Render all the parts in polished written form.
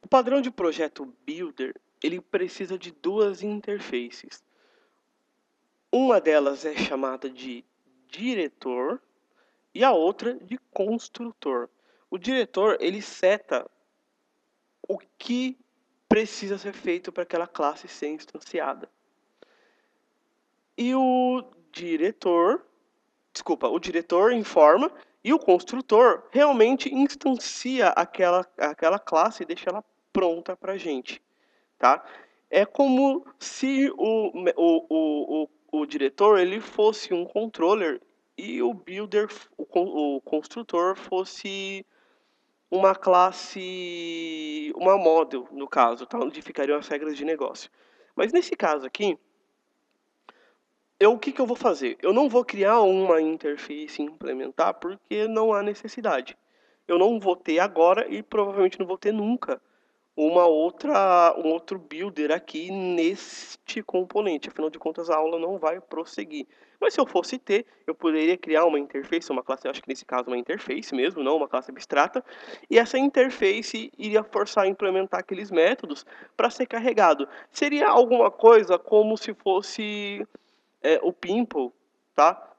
padrão de projeto Builder, ele precisa de duas interfaces. Uma delas é chamada de diretor e a outra de construtor. O diretor, ele seta o que precisa ser feito para aquela classe ser instanciada. E o diretor informa e o construtor realmente instancia aquela classe e deixa ela pronta para a gente, tá? É como se o diretor ele fosse um controller e o builder, o construtor, fosse uma classe, uma model, no caso, tá? Onde ficariam as regras de negócio. Mas nesse caso aqui, o que eu vou fazer? Eu não vou criar uma interface e implementar porque não há necessidade. Eu não vou ter agora e provavelmente não vou ter nunca um outro builder aqui neste componente. Afinal de contas, a aula não vai prosseguir. Mas se eu fosse ter, eu poderia criar uma interface, uma classe, acho que nesse caso uma interface mesmo, não uma classe abstrata, e essa interface iria forçar a implementar aqueles métodos para ser carregado. Seria alguma coisa como se fosse o Pimple, tá?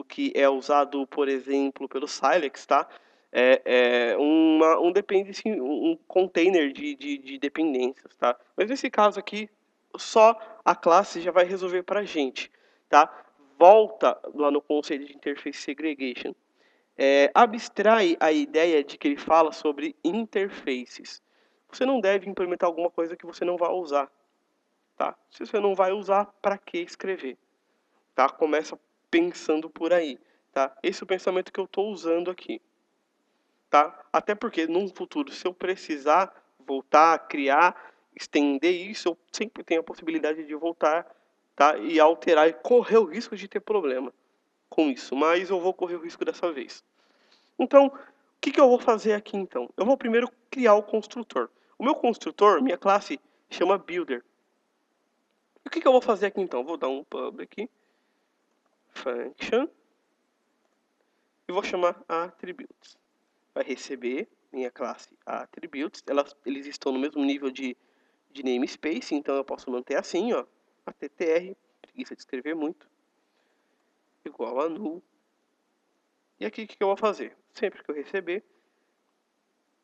Que é usado, por exemplo, pelo Silex, tá? Um container de dependências, tá? Mas nesse caso aqui, só a classe já vai resolver para a gente, tá? Volta lá no conceito de interface segregation. Abstrai a ideia de que ele fala sobre interfaces. Você não deve implementar alguma coisa que você não vai usar, tá? Se você não vai usar, para que escrever? Tá? Começa pensando por aí, tá? Esse é o pensamento que eu estou usando aqui, tá? Até porque, num futuro, se eu precisar voltar, criar, estender isso, eu sempre tenho a possibilidade de voltar, tá? E alterar e correr o risco de ter problema com isso, mas eu vou correr o risco dessa vez. Então, o que eu vou fazer aqui, então? Eu vou primeiro criar o construtor. O meu construtor, minha classe, chama Builder. E o que eu vou fazer aqui, então? Vou dar um public function e vou chamar attributes. Vai receber minha classe attributes. Eles estão no mesmo nível de namespace, então eu posso manter assim, ó, attr, preguiça de escrever muito, igual a null. E aqui o que eu vou fazer? Sempre que eu receber,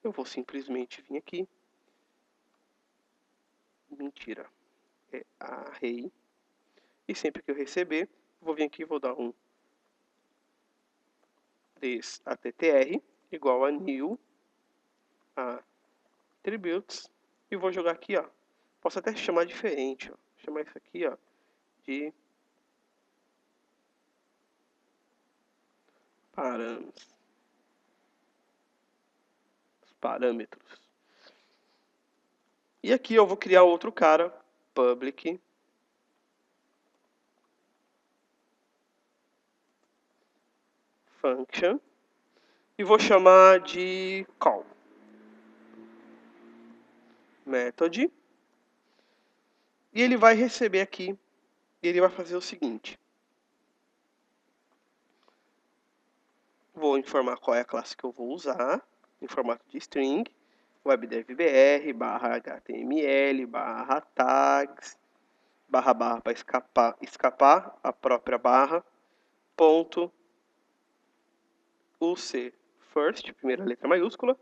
eu vou simplesmente vir aqui. Mentira. É array. E sempre que eu receber, eu vou vir aqui e vou dar um attr igual a new attributes e vou jogar aqui, ó. Posso até chamar diferente, ó. Chamar isso aqui, ó, de parâmetros. E aqui eu vou criar outro cara, public function, e vou chamar de call method. E ele vai receber aqui, e ele vai fazer o seguinte. Vou informar qual é a classe que eu vou usar, em formato de string, webdevbr, /html, /tags, /barra para escapar a própria barra, ponto UC first, primeira letra maiúscula,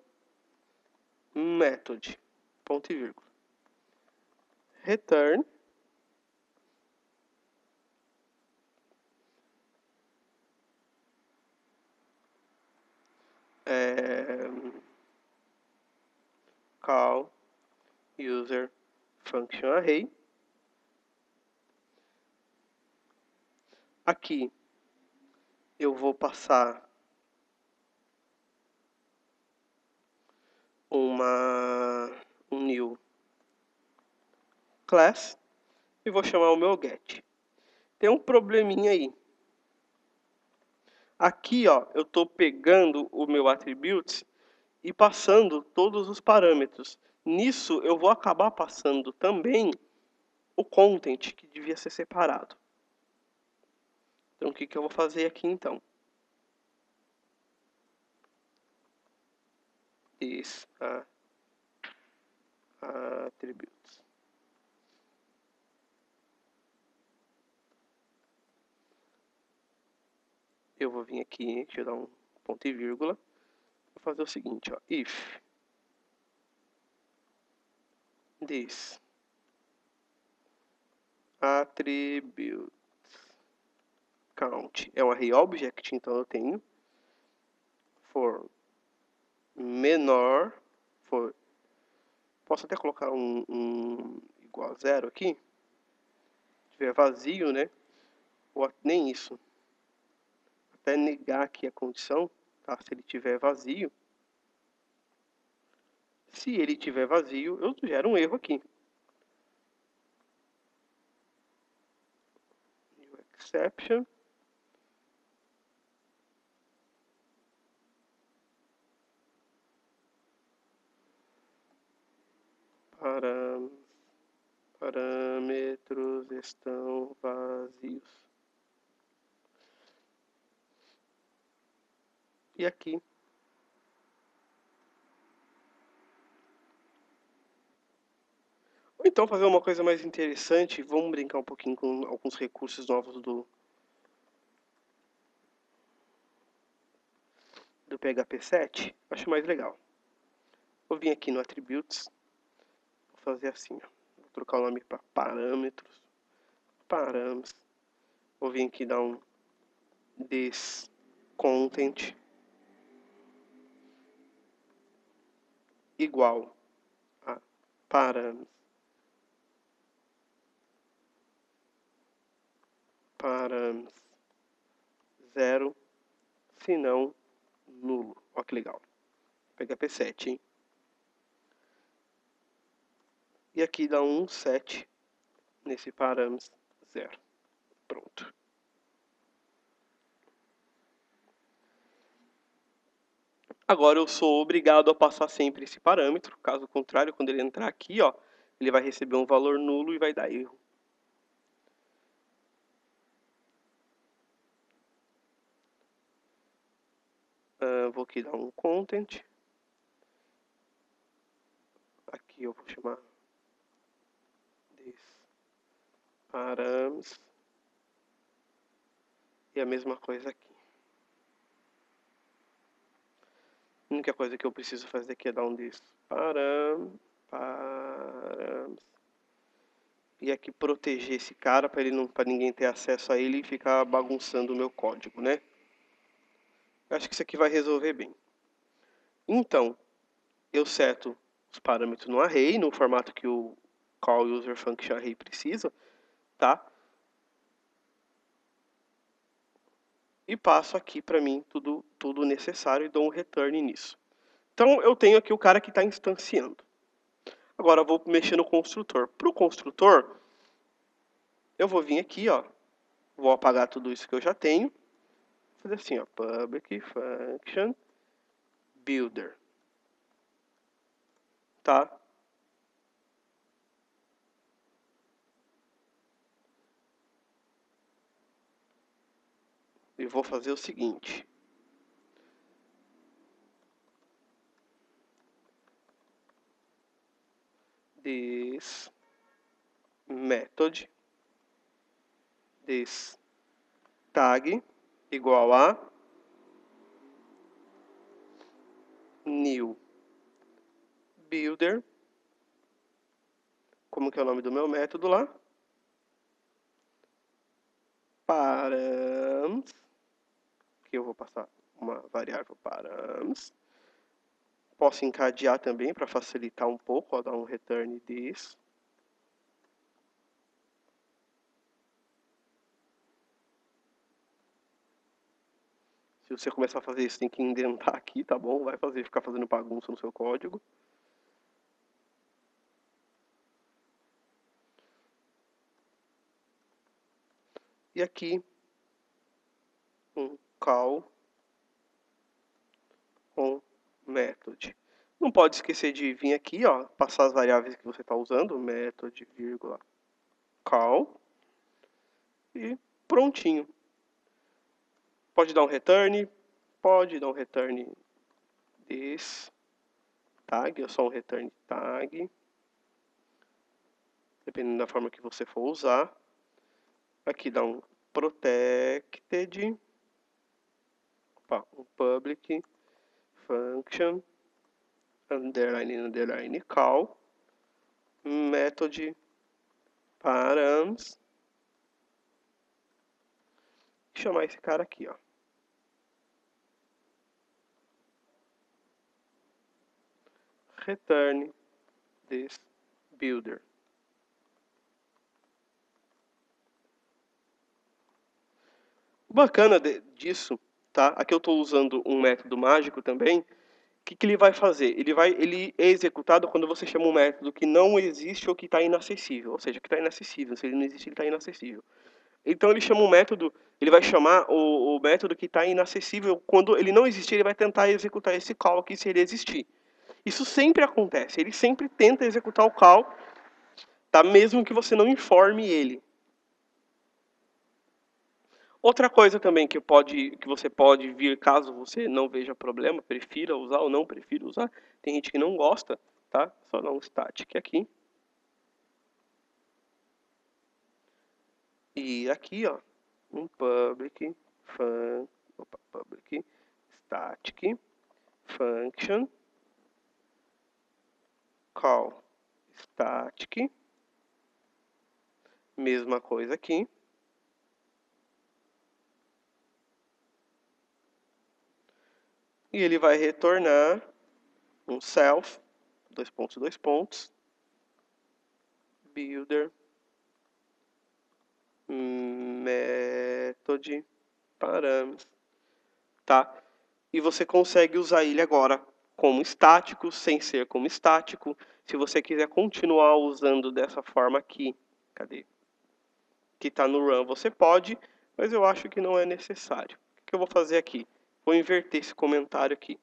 method, ponto e vírgula. Return call user function array. Aqui eu vou passar um new class e vou chamar o meu get. Tem um probleminha aí. Aqui, ó, eu estou pegando o meu attributes e passando todos os parâmetros. Nisso, eu vou acabar passando também o content, que devia ser separado. Então, o que eu vou fazer aqui, então? attributes. Eu vou vir aqui, deixa eu dar um ponto e vírgula. Vou fazer o seguinte, ó, if this attribute count é um array object, então eu tenho for menor, for, posso até colocar um igual a 0 aqui, se tiver vazio, né, ou nem isso, até negar aqui a condição, tá? Se ele tiver vazio, se ele tiver vazio, eu gero um erro aqui. New exception. Parâmetros estão vazios. E aqui ou então fazer uma coisa mais interessante, vamos brincar um pouquinho com alguns recursos novos do PHP 7, acho mais legal. Vou vir aqui no Attributes, vou fazer assim, ó. Vou trocar o nome para parâmetros, params. Vou vir aqui dar um this content igual a params 0, se não nulo. Olha que legal. PHP 7, hein? E aqui dá um set nesse params 0. Pronto. Agora eu sou obrigado a passar sempre esse parâmetro. Caso contrário, quando ele entrar aqui, ó, ele vai receber um valor nulo e vai dar erro. Vou aqui dar um content. Aqui eu vou chamar this params. E a mesma coisa aqui. A única coisa que eu preciso fazer aqui é dar um this params. E aqui proteger esse cara para ninguém ter acesso a ele e ficar bagunçando o meu código, né? Eu acho que isso aqui vai resolver bem. Então, eu seto os parâmetros no array, no formato que o call user function array precisa, tá? E passo aqui para mim tudo necessário e dou um return nisso. Então, eu tenho aqui o cara que está instanciando. Agora, eu vou mexer no construtor. Para o construtor, eu vou vir aqui, ó, vou apagar tudo isso que eu já tenho. Vou fazer assim, ó, public function builder. Tá? E vou fazer o seguinte. This method, this tag igual a new builder. Como que é o nome do meu método lá? Params. Aqui eu vou passar uma variável params. Posso encadear também para facilitar um pouco, ó, dar um return this. Se você começar a fazer isso, tem que indentar aqui, tá bom? Vai ficar fazendo bagunça no seu código. E aqui, um call on method. Não pode esquecer de vir aqui, ó, passar as variáveis que você está usando, method, vírgula, call, e prontinho. Pode dar um return, pode dar um return this tag, é só um return tag. dependendo da forma que você for usar. Aqui dá um protected, um public function, underline call, method params, chamar esse cara aqui, ó. Return this builder. O bacana disso, tá? Aqui eu estou usando um método mágico também. O que ele vai fazer? Ele é executado quando você chama um método que não existe ou que está inacessível. Ou seja, que está inacessível. Se ele não existe, ele está inacessível. Então ele chama um método, ele vai chamar o método que está inacessível. Quando ele não existir, ele vai tentar executar esse call aqui se ele existir. Isso sempre acontece. Ele sempre tenta executar o call, tá? Mesmo que você não informe ele. Outra coisa também que você pode vir, caso você não veja problema, prefira usar ou não prefira usar, tem gente que não gosta, tá? Só dar um static aqui. E aqui, ó, um public static function call static, mesma coisa aqui. E ele vai retornar um self, dois pontos, builder, method, parâmetros, tá? E você consegue usar ele agora como estático, sem ser como estático. Se você quiser continuar usando dessa forma aqui, cadê? Que está no run, você pode, mas eu acho que não é necessário. O que eu vou fazer aqui? Vou inverter esse comentário aqui.